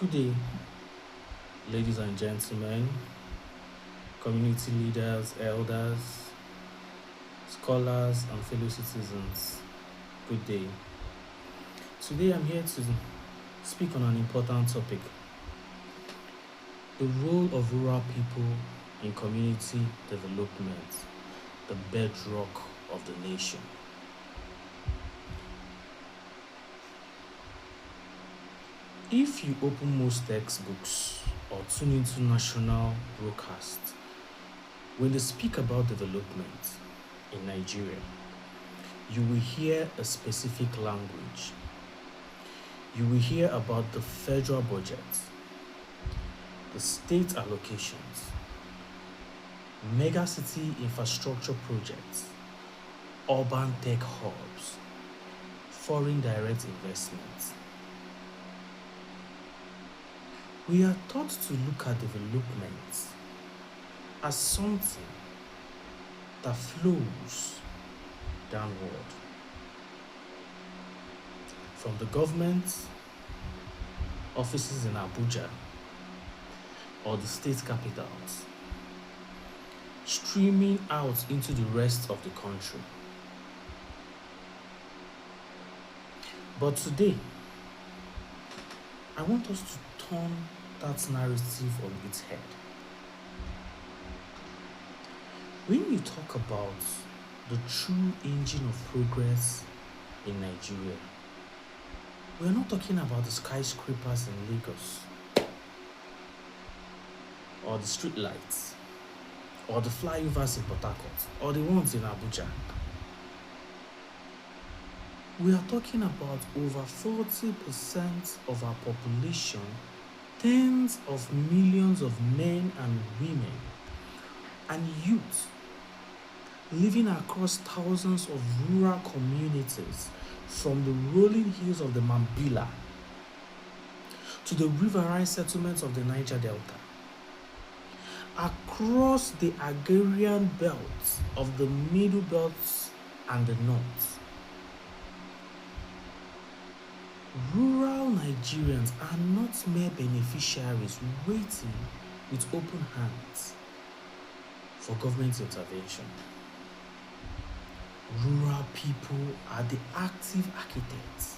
Good day, ladies and gentlemen, community leaders, elders, scholars, and fellow citizens. Good day. Today I'm here to speak on an important topic: the role of rural people in community development, the bedrock of the nation. If you open most textbooks or tune into national broadcasts, when they speak about development in Nigeria, you will hear a specific language. You will hear about the federal budget, the state allocations, megacity infrastructure projects, urban tech hubs, foreign direct investments. We are taught to look at development as something that flows downward from the government offices in Abuja or the state capitals, streaming out into the rest of the country. But today, I want us to turn that narrative on its head. When you talk about the true engine of progress in Nigeria, we are not talking about the skyscrapers in Lagos, or the street lights, or the flyovers in Port Harcourt, or the ones in Abuja. We are talking about over 40% of our population, tens of millions of men and women and youth living across thousands of rural communities, from the rolling hills of the Mambila to the riverine settlements of the Niger Delta, across the agrarian belt of the Middle Belt and the North. Rural Nigerians are not mere beneficiaries waiting with open hands for government intervention. Rural people are the active architects,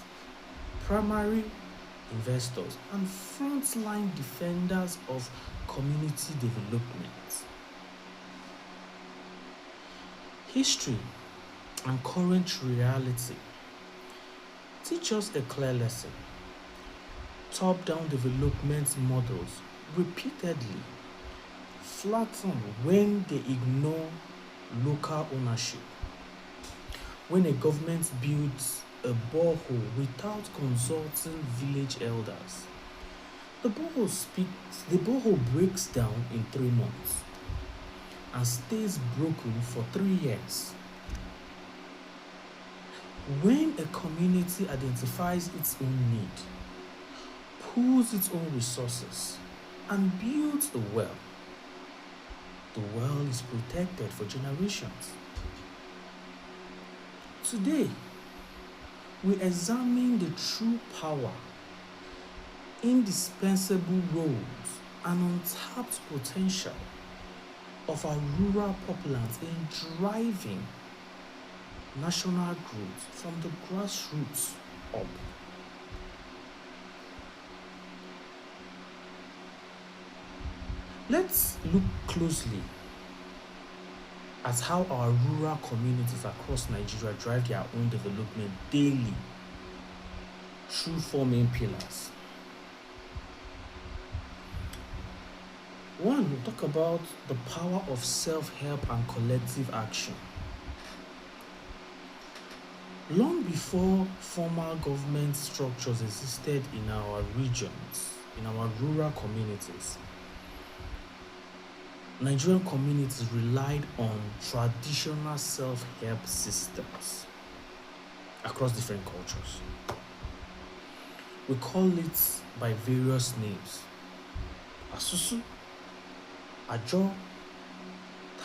primary investors, and frontline defenders of community development. History and current reality teach us a clear lesson. Top-down development models repeatedly flatten when they ignore local ownership. When a government builds a borehole without consulting village elders, the borehole breaks down in 3 months and stays broken for 3 years. When a community identifies its own need, pools its own resources, and builds a well, the well is protected for generations. Today, we examine the true power, indispensable roles, and untapped potential of our rural populace in driving national growth from the grassroots up. Let's look closely at how our rural communities across Nigeria drive their own development daily through 4 main pillars. One, we'll talk about the power of self-help and collective action. Long before formal government structures existed in our regions, in our rural communities, Nigerian communities relied on traditional self-help systems across different cultures. We call it by various names: Asusu, Ajo,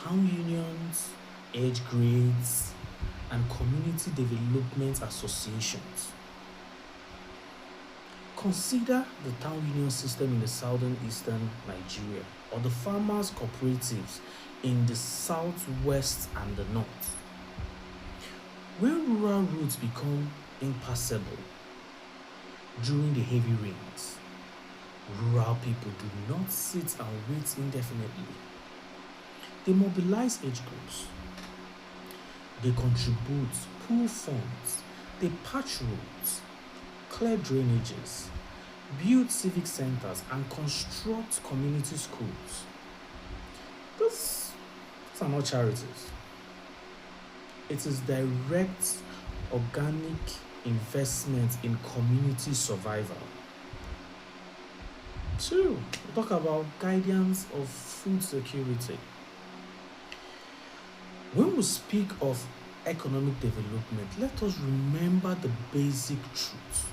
town unions, age grades, and community development associations. Consider the town union system in the southern eastern Nigeria or the farmers' cooperatives in the southwest and the north. When rural roads become impassable during the heavy rains, rural people do not sit and wait indefinitely. They mobilize age groups, they contribute, pool funds, they patch roads, clear drainages, build civic centers, and construct community schools. These are not charities. It is direct organic investment in community survival. Two, we talk about guidance of food security. When we speak of economic development, let us remember the basic truth.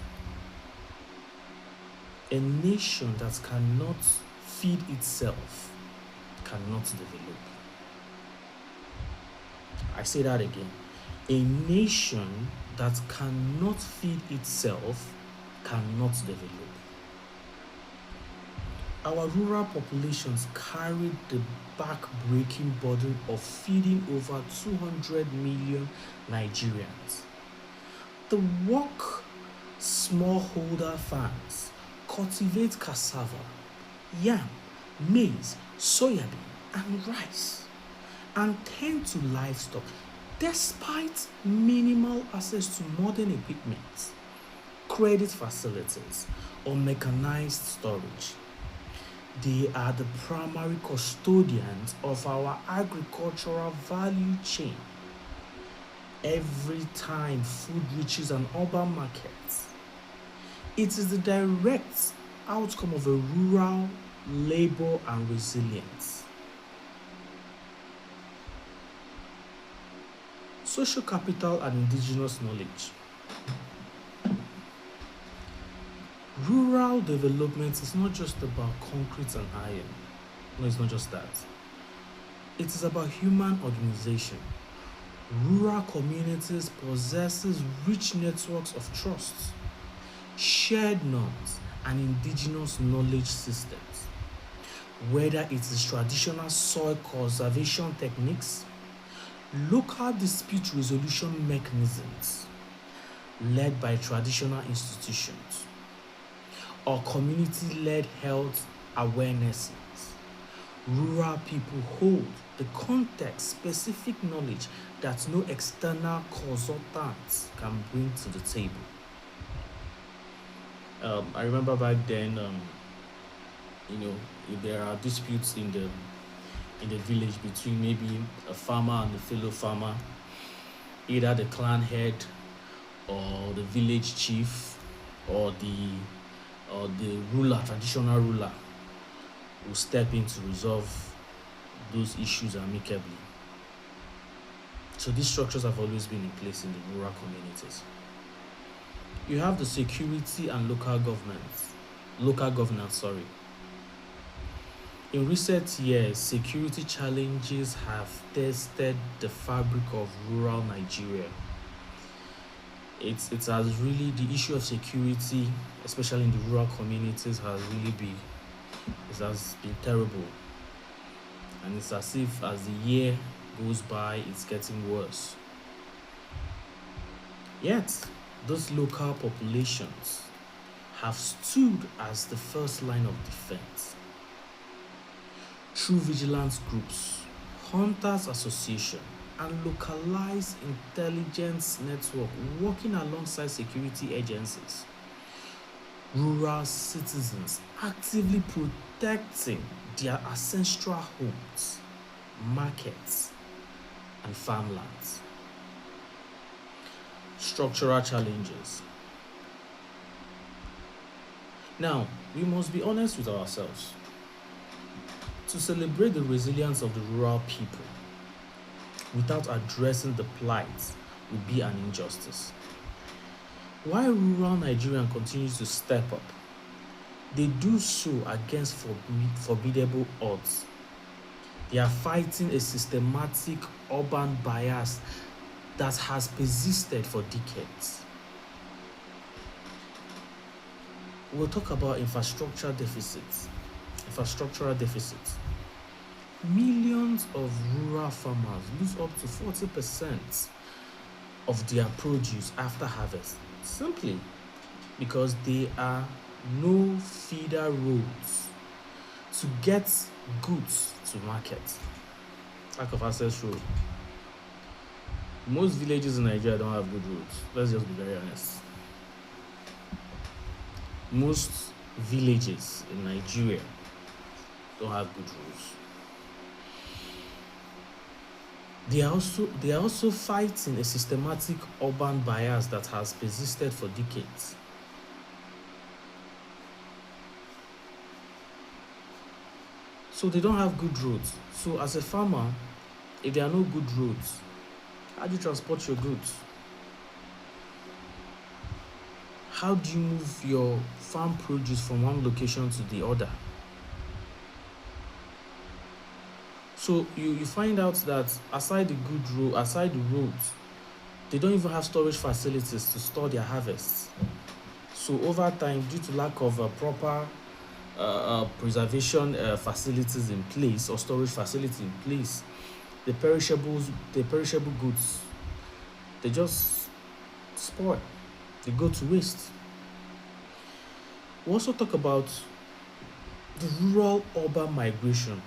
A nation that cannot feed itself cannot develop. I say that again. A nation that cannot feed itself cannot develop. Our rural populations carry the back-breaking burden of feeding over 200 million Nigerians. The work smallholder farms cultivate cassava, yam, maize, soybean, and rice, and tend to livestock despite minimal access to modern equipment, credit facilities, or mechanized storage. They are the primary custodians of our agricultural value chain. Every time food reaches an urban market, it is the direct outcome of a rural labor and resilience. Social capital and indigenous knowledge. Rural development is not just about concrete and iron. No, it's not just that. It is about human organization. Rural communities possesses rich networks of trust, shared norms, and indigenous knowledge systems. Whether it is traditional soil conservation techniques, local dispute resolution mechanisms led by traditional institutions, or community-led health awarenesses, rural people hold the context-specific knowledge that no external consultants can bring to the table. I remember back then, if there are disputes in the village between maybe a farmer and a fellow farmer, either the clan head or the village chief or the ruler, traditional ruler, will step in to resolve those issues amicably. So these structures have always been in place in the rural communities. You have the security and local governance. In recent years, security challenges have tested the fabric of rural Nigeria. It has really, the issue of security, especially in the rural communities, has been terrible. And it's as if as the year goes by, it's getting worse. Yet, those local populations have stood as the first line of defense. Through vigilance groups, hunters association, and localized intelligence network working alongside security agencies, rural citizens actively protecting their ancestral homes, markets, and farmlands. Structural challenges. Now, we must be honest with ourselves. To celebrate the resilience of the rural people without addressing the plight would be an injustice. While rural Nigerian continues to step up, they do so against formidable odds. They are fighting a systematic urban bias that has persisted for decades. we'll talk about infrastructural deficits. Millions of rural farmers lose up to 40% of their produce after harvest simply because there are no feeder roads to get goods to market. Lack of access road. Most villages in Nigeria don't have good roads. Let's just be very honest. Most villages in Nigeria don't have good roads. They are also fighting a systematic urban bias that has persisted for decades. So they don't have good roads. So as a farmer, if there are no good roads, how do you transport your goods? How do you move your farm produce from one location to the other? So you find out that aside the roads, they don't even have storage facilities to store their harvests. So over time, due to lack of proper preservation facilities in place or storage facility in place, the perishable goods, they just spoil. They go to waste. We also talk about the rural urban migration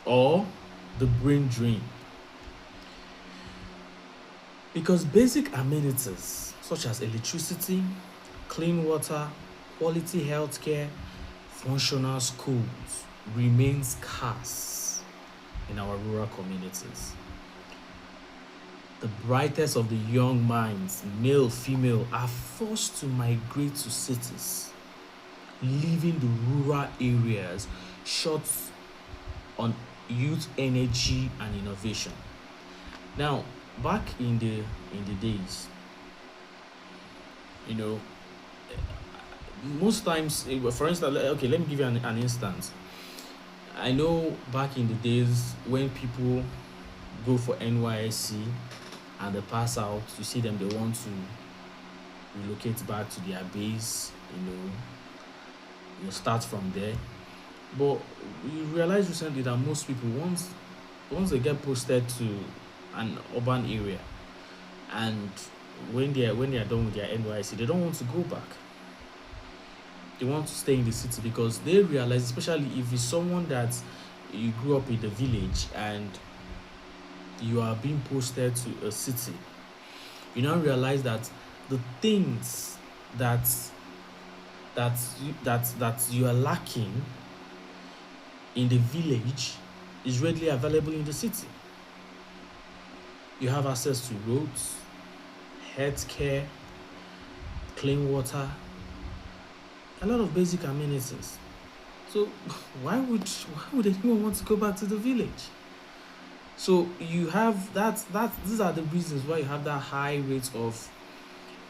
or the brain drain. Because basic amenities such as electricity, clean water, quality healthcare, functional schools remain scarce in our rural communities. The brightest of the young minds, male, female, are forced to migrate to cities, leaving the rural areas short on youth energy and innovation. Now, back in the days, you know, most times, for instance, okay, let me give you an instance. I know back in the days when people go for NYSC and they pass out, you see them, they want to relocate back to their base, you start from there. But we realized recently that most people, once they get posted to an urban area, and when they are done with their NYC, they don't want to go back. They want to stay in the city because they realize, especially if it's someone that you grew up in the village and you are being posted to a city, you now realize that the things that you are lacking in the village is readily available in the city. You have access to roads, healthcare, clean water, a lot of basic amenities. So why would anyone want to go back to the village? So you have these are the reasons why you have that high rate of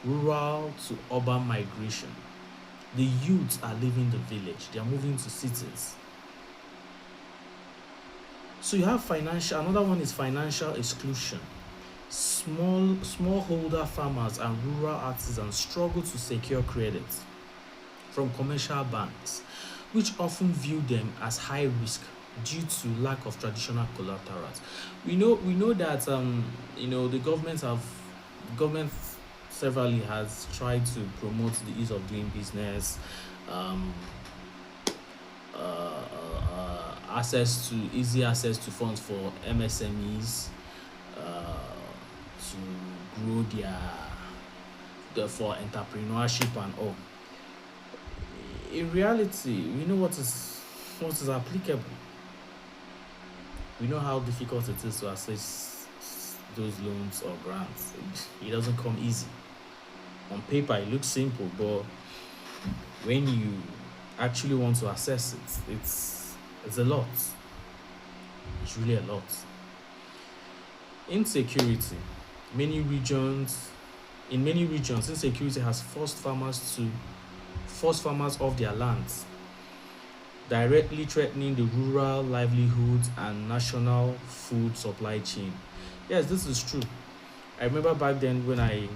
rural to urban migration. The youths are leaving the village, they are moving to cities. So you have another one is financial exclusion. Smallholder farmers and rural artisans struggle to secure credit from commercial banks, which often view them as high risk due to lack of traditional collaterals. We know that the government severally has tried to promote the ease of doing business, easy access to funds for MSMEs, to grow for entrepreneurship and all. In reality, we know what is applicable. We know how difficult it is to access those loans or grants. It doesn't come easy. On paper, it looks simple, but when you actually want to access it, it's a lot. It's really a lot. Insecurity. In many regions, insecurity has forced farmers off their lands, directly threatening the rural livelihoods and national food supply chain. Yes, this is true. I remember back then when I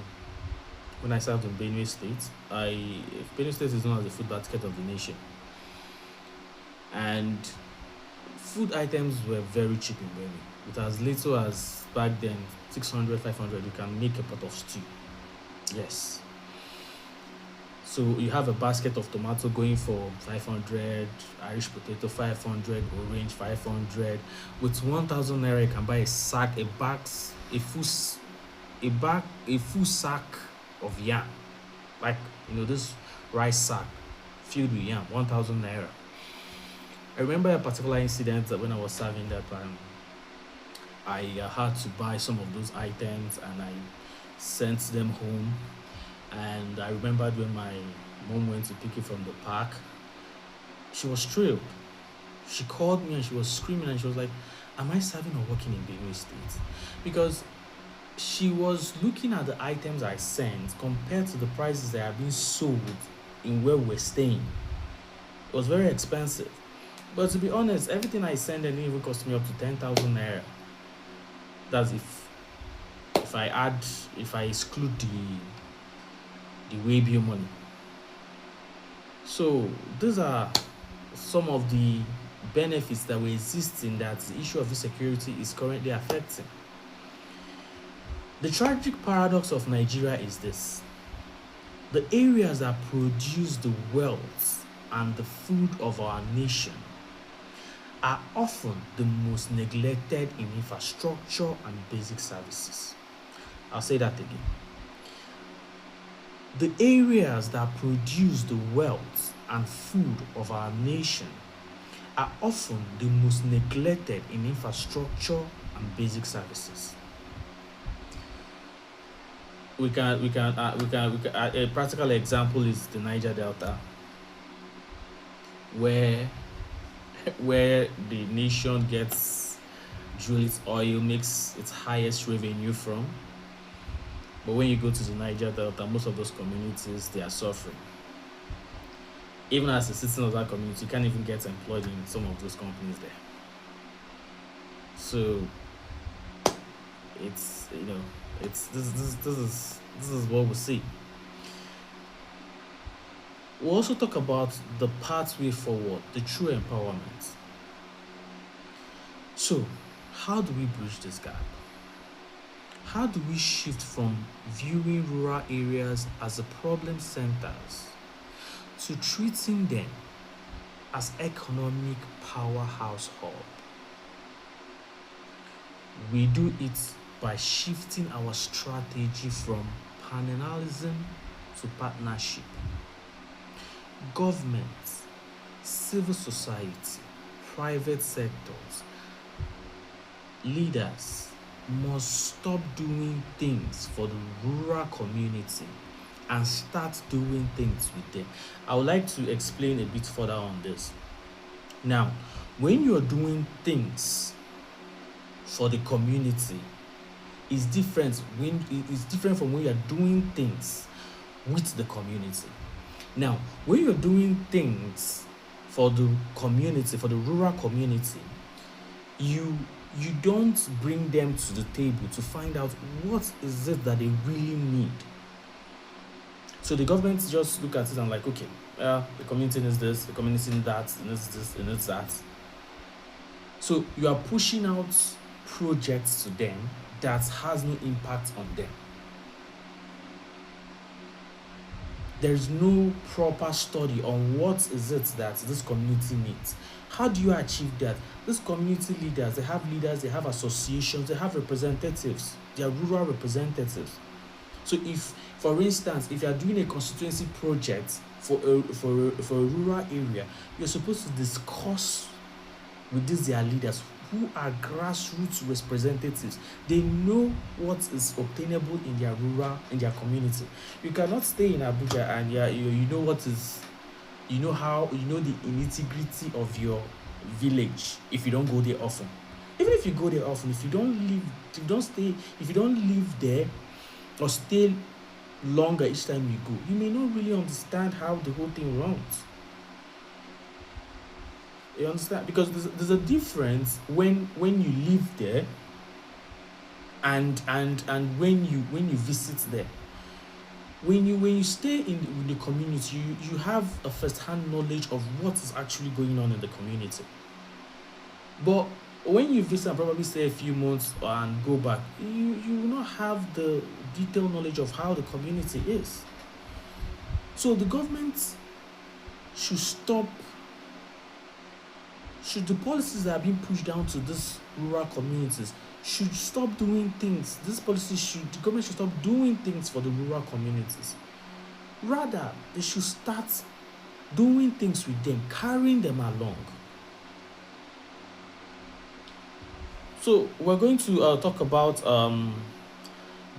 when I served in Benue State. Benue State is known as the food basket of the nation, and food items were very cheap in Benue. With as little as back then 600, 500, you can make a pot of stew. Yes. So you have a basket of tomato going for 500, Irish potato 500, orange 500. With 1,000 naira, you can buy a sack, a full sack of yam, like this rice sack filled with yam, 1,000 naira. I remember a particular incident that when I was serving that time, I had to buy some of those items and I sent them home. And I remembered when my mom went to pick it from the park, she was thrilled. She called me and she was screaming and she was like, "Am I serving or working in Benue State?" Because she was looking at the items I sent compared to the prices that are being sold in where we're staying. It was very expensive. But to be honest, everything I sent didn't even cost me up to 10,000 naira. That's if I exclude the way bill money. So these are some of the benefits that will exist in that the issue of insecurity is currently affecting. The tragic paradox of Nigeria is this: the areas that produce the wealth and the food of our nation are often the most neglected in infrastructure and basic services. I'll say that again. The areas that produce the wealth and food of our nation are often the most neglected in infrastructure and basic services. A practical example is the Niger Delta, where the nation gets its oil, makes its highest revenue from. But when you go to the Niger Delta, most of those communities, they are suffering. Even as a citizen of that community, you can't even get employed in some of those companies there. So it's this is what we see. We'll also talk about the pathway forward, the true empowerment. So, how do we bridge this gap? How do we shift from viewing rural areas as the problem centers to treating them as economic powerhouse hub? We do it by shifting our strategy from paternalism to partnership. Government, civil society, private sectors, leaders must stop doing things for the rural community and start doing things with them. I would like to explain a bit further on this. Now, when you're doing things for the community, it's different from when you're doing things with the community. Now, when you're doing things for the community, for the rural community, you don't bring them to the table to find out what is it that they really need. So the government just look at it and like, okay, the community needs this, the community needs that, it needs this, it needs that. So you are pushing out projects to them that has no impact on them. There is no proper study on what is it that this community needs. How do you achieve that? These community leaders, they have associations, they have representatives, they are rural representatives. So if, for instance, if you are doing a constituency project for a rural area, you're supposed to discuss with their leaders who are grassroots representatives. They know what is obtainable in their community. You cannot stay in Abuja and you know the nitty-gritty of your village if you don't go there often. Even if you go there often, if you don't live there or stay longer each time you go, you may not really understand how the whole thing runs. You understand? Because there's a difference when you live there and when you visit there. When you stay in the community, you have a first-hand knowledge of what is actually going on in the community. But when you visit and probably stay a few months and go back, you will not have the detailed knowledge of how the community is. So the government should stop, should the policies that are being pushed down to these rural communities should stop doing things. The government should stop doing things for the rural communities. Rather, they should start doing things with them, carrying them along. So we're going to talk about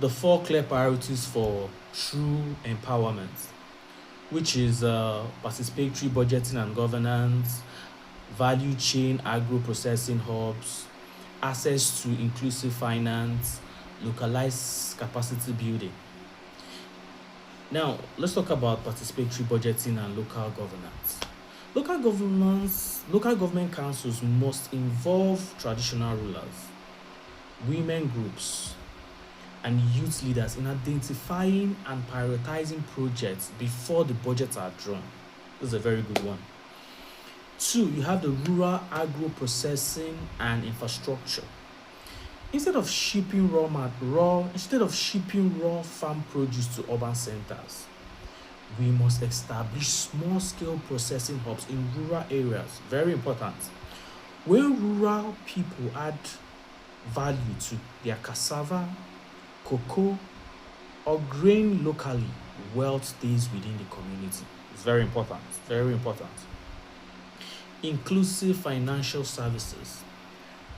the 4 clear priorities for true empowerment, which is participatory budgeting and governance, value chain agro-processing hubs, access to inclusive finance, localized capacity building. Now, let's talk about participatory budgeting and local governance. Local government councils must involve traditional rulers, women groups, and youth leaders in identifying and prioritizing projects before the budgets are drawn. This is a very good one. 2, you have the rural agro-processing and infrastructure. Instead of shipping raw farm produce to urban centers, we must establish small-scale processing hubs in rural areas. Very important. When rural people add value to their cassava, cocoa, or grain locally, wealth stays within the community. It's very important. Very important. Inclusive financial services.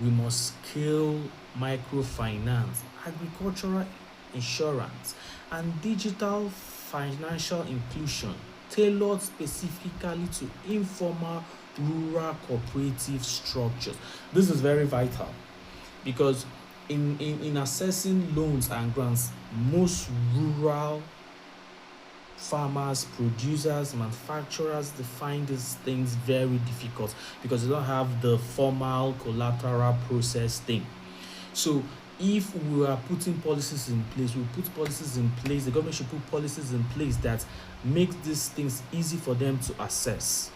We must scale microfinance, agricultural insurance, and digital financial inclusion tailored specifically to informal rural cooperative structures. This is very vital because in assessing loans and grants, most rural farmers, producers, manufacturers, they find these things very difficult because they don't have the formal collateral process thing. So if we are putting policies in place, the government should put policies in place that make these things easy for them to access.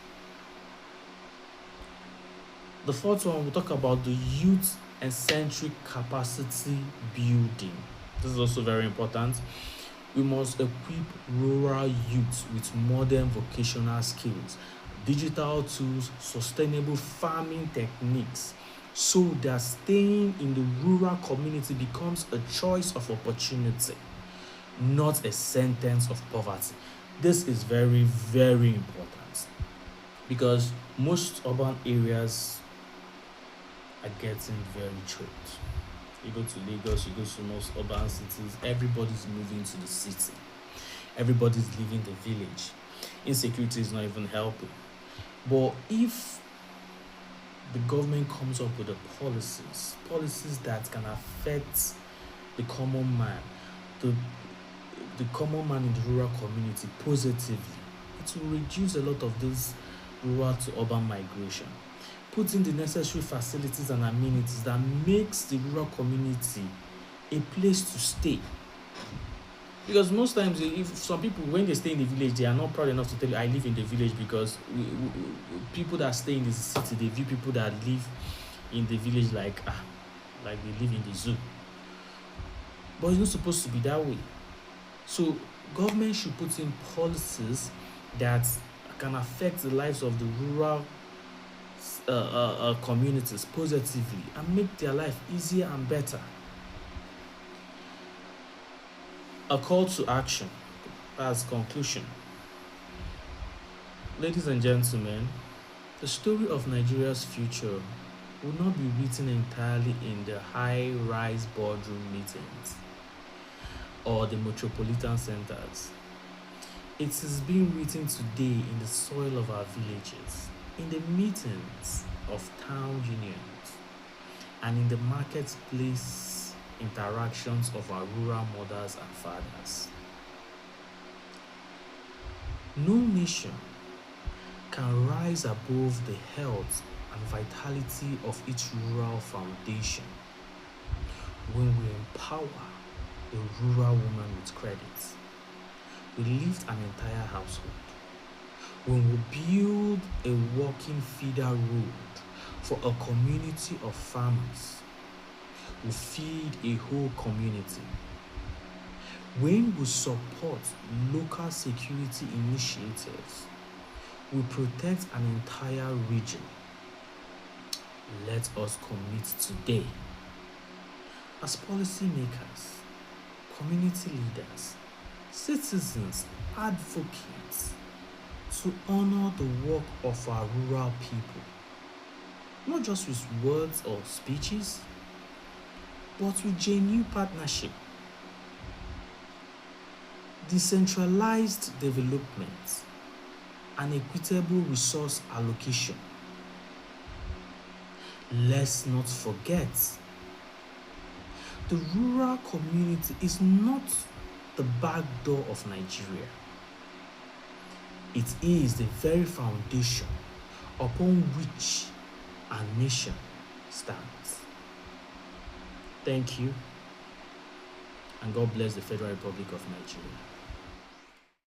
The 4th one, we'll talk about the youth-centric capacity building. This is also very important. We must equip rural youth with modern vocational skills, digital tools, sustainable farming techniques, so that staying in the rural community becomes a choice of opportunity, not a sentence of poverty. This is very, very important because most urban areas are getting very choked. You go to Lagos, you go to most urban cities, everybody's moving to the city. Everybody's leaving the village. Insecurity is not even helping. But if the government comes up with the policies that can affect the common man, the common man in the rural community positively, it will reduce a lot of this rural to urban migration. Put in the necessary facilities and amenities that makes the rural community a place to stay. Because most times, if some people, when they stay in the village, they are not proud enough to tell you, I live in the village, because people that stay in the city, they view people that live in the village like they live in the zoo. But it's not supposed to be that way. So government should put in policies that can affect the lives of the rural communities positively and make their life easier and better. A call to action as conclusion. Ladies and gentlemen, the story of Nigeria's future will not be written entirely in the high-rise boardroom meetings or the metropolitan centers. It is being written today in the soil of our villages, in the meetings of town unions, and in the marketplace interactions of our rural mothers and fathers. No nation can rise above the health and vitality of its rural foundation when we empower a rural woman with credit, we lift an entire household. When we build a working feeder road for a community of farmers, we feed a whole community. When we support local security initiatives, we protect an entire region. Let us commit today as policymakers, community leaders, citizens, advocates, to honor the work of our rural people, not just with words or speeches, but with genuine partnership, decentralized development, and equitable resource allocation. Let's not forget, the rural community is not the back door of Nigeria. It is the very foundation upon which our nation stands. Thank you, and God bless the Federal Republic of Nigeria.